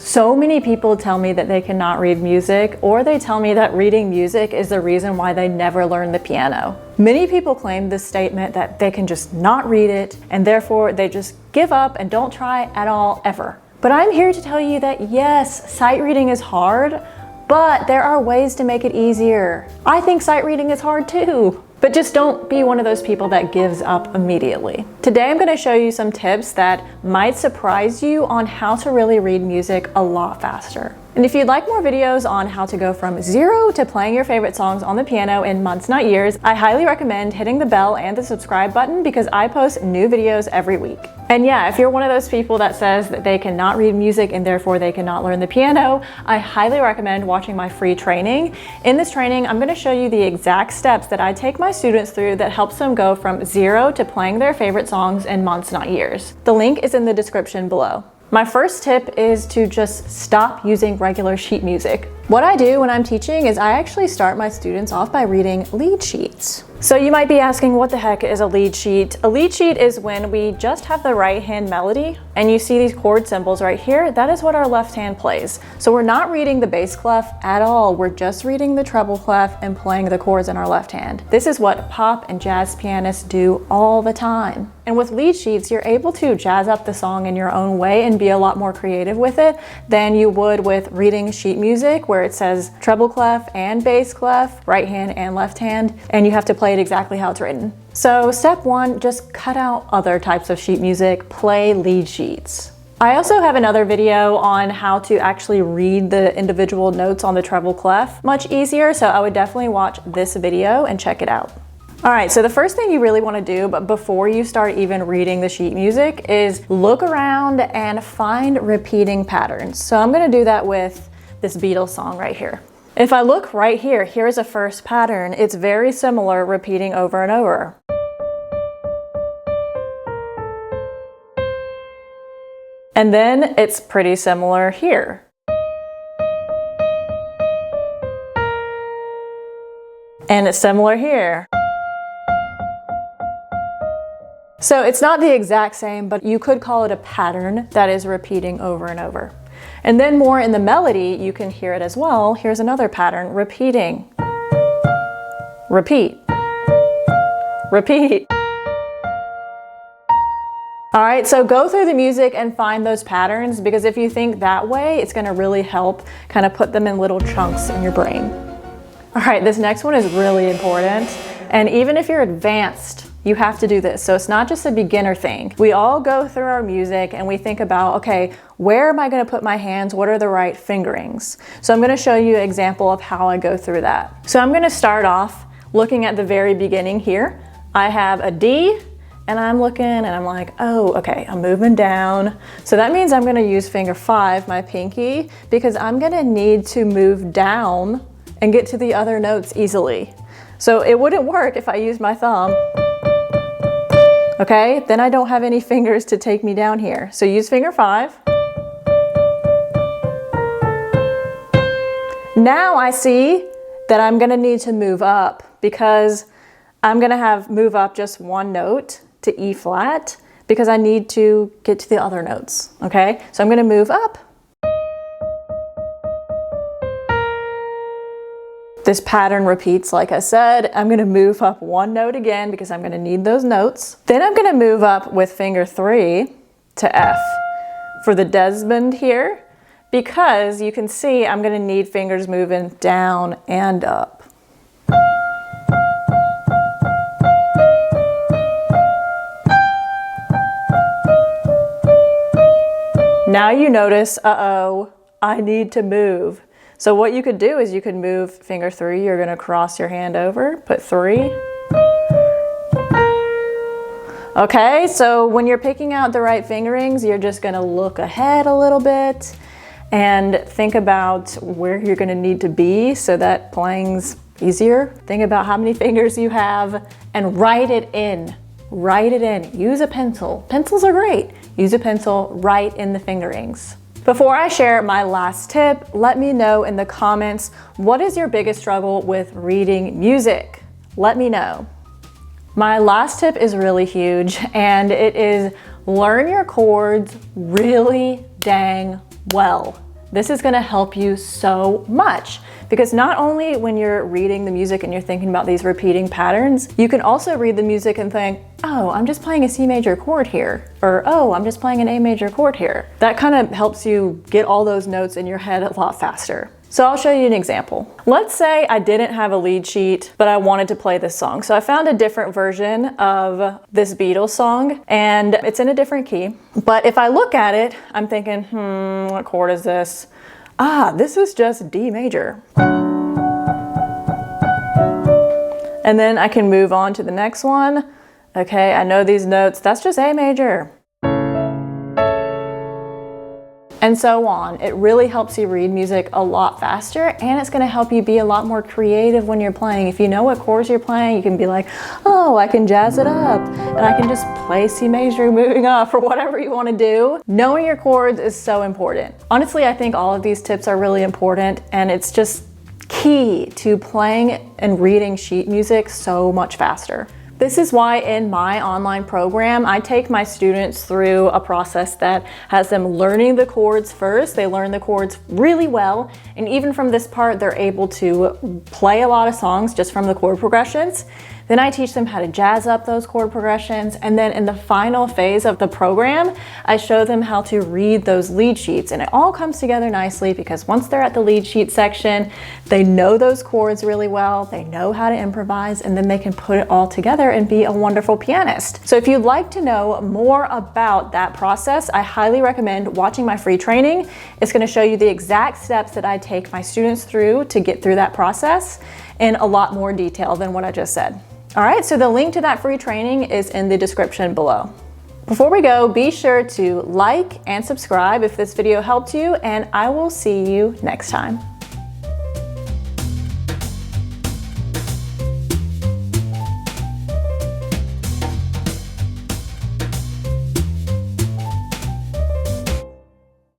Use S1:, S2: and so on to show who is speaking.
S1: So many people tell me that they cannot read music, or they tell me that reading music is the reason why they never learn the piano. Many people claim this statement that they can just not read it, and therefore they just give up and don't try at all ever. But I'm here to tell you that yes, sight reading is hard, but there are ways to make it easier. I think sight reading is hard too. But just don't be one of those people that gives up immediately. Today I'm going to show you some tips that might surprise you on how to really read music a lot faster. And if you'd like more videos on how to go from zero to playing your favorite songs on the piano in months, not years, I highly recommend hitting the bell and the subscribe button because I post new videos every week. And yeah, if you're one of those people that says that they cannot read music and therefore they cannot learn the piano, I highly recommend watching my free training. In this training, I'm going to show you the exact steps that I take my students through that helps them go from zero to playing their favorite songs in months, not years. The link is in the description below. My first tip is to just stop using regular sheet music. What I do when I'm teaching is I actually start my students off by reading lead sheets. So you might be asking, what the heck is a lead sheet? A lead sheet is when we just have the right hand melody and you see these chord symbols right here. That is what our left hand plays. So we're not reading the bass clef at all. We're just reading the treble clef and playing the chords in our left hand. This is what pop and jazz pianists do all the time. And with lead sheets, you're able to jazz up the song in your own way and be a lot more creative with it than you would with reading sheet music where it says treble clef and bass clef, right hand and left hand, and you have to play it exactly how it's written. So step one, just cut out other types of sheet music, play lead sheets. I also have another video on how to actually read the individual notes on the treble clef, much easier, so I would definitely watch this video and check it out. All right, so the first thing you really want to do, but before you start even reading the sheet music, is look around and find repeating patterns. So I'm going to do that with this Beatles song right here. If I look right here, here's a first pattern. It's very similar, repeating over and over. And then it's pretty similar here. And it's similar here. So it's not the exact same, but you could call it a pattern that is repeating over and over. And then more in the melody, you can hear it as well. Here's another pattern, repeating. Repeat. Repeat. All right, so go through the music and find those patterns, because if you think that way, it's gonna really help kind of put them in little chunks in your brain. All right, this next one is really important. And even if you're advanced, you have to do this. So it's not just a beginner thing. We all go through our music and we think about, okay, where am I going to put my hands? What are the right fingerings? So I'm going to show you an example of how I go through that. So I'm going to start off looking at the very beginning here. I have a D and I'm looking and I'm like, oh, okay, I'm moving down. So that means I'm going to use finger 5, my pinky, because I'm going to need to move down and get to the other notes easily. So it wouldn't work if I used my thumb. Okay, then I don't have any fingers to take me down here. So use finger 5. Now I see that I'm gonna need to move up because I'm gonna move up just one note to E flat because I need to get to the other notes, okay? So I'm gonna move up. This pattern repeats, like I said. I'm gonna move up one note again because I'm gonna need those notes. Then I'm gonna move up with finger 3 to F for the Desmond here, because you can see I'm gonna need fingers moving down and up. Now you notice, uh-oh, I need to move. So what you could do is you could move finger 3, you're gonna cross your hand over, put 3. Okay, so when you're picking out the right fingerings, you're just gonna look ahead a little bit and think about where you're gonna need to be so that playing's easier. Think about how many fingers you have and write it in. Write it in. Use a pencil. Pencils are great. Use a pencil, write in the fingerings. Before I share my last tip, let me know in the comments, what is your biggest struggle with reading music? Let me know. My last tip is really huge, and it is learn your chords really dang well. This is gonna help you so much, because not only when you're reading the music and you're thinking about these repeating patterns, you can also read the music and think, oh, I'm just playing a C major chord here, or oh, I'm just playing an A major chord here. That kind of helps you get all those notes in your head a lot faster. So I'll show you an example. Let's say I didn't have a lead sheet, but I wanted to play this song. So I found a different version of this Beatles song, and it's in a different key. But if I look at it, I'm thinking, what chord is this? Ah, this is just D major. And then I can move on to the next one. Okay, I know these notes, that's just A major. And so on. It really helps you read music a lot faster, and it's gonna help you be a lot more creative when you're playing. If you know what chords you're playing, you can be like, oh, I can jazz it up, and I can just play C major moving up, or whatever you wanna do. Knowing your chords is so important. Honestly, I think all of these tips are really important, and it's just key to playing and reading sheet music so much faster. This is why in my online program, I take my students through a process that has them learning the chords first. They learn the chords really well, and even from this part, they're able to play a lot of songs just from the chord progressions. Then I teach them how to jazz up those chord progressions, and then in the final phase of the program, I show them how to read those lead sheets, and it all comes together nicely because once they're at the lead sheet section, they know those chords really well, they know how to improvise, and then they can put it all together and be a wonderful pianist. So if you'd like to know more about that process, I highly recommend watching my free training. It's going to show you the exact steps that I take my students through to get through that process in a lot more detail than what I just said. All right, so the link to that free training is in the description below. Before we go, be sure to like and subscribe if this video helped you, and I will see you next time.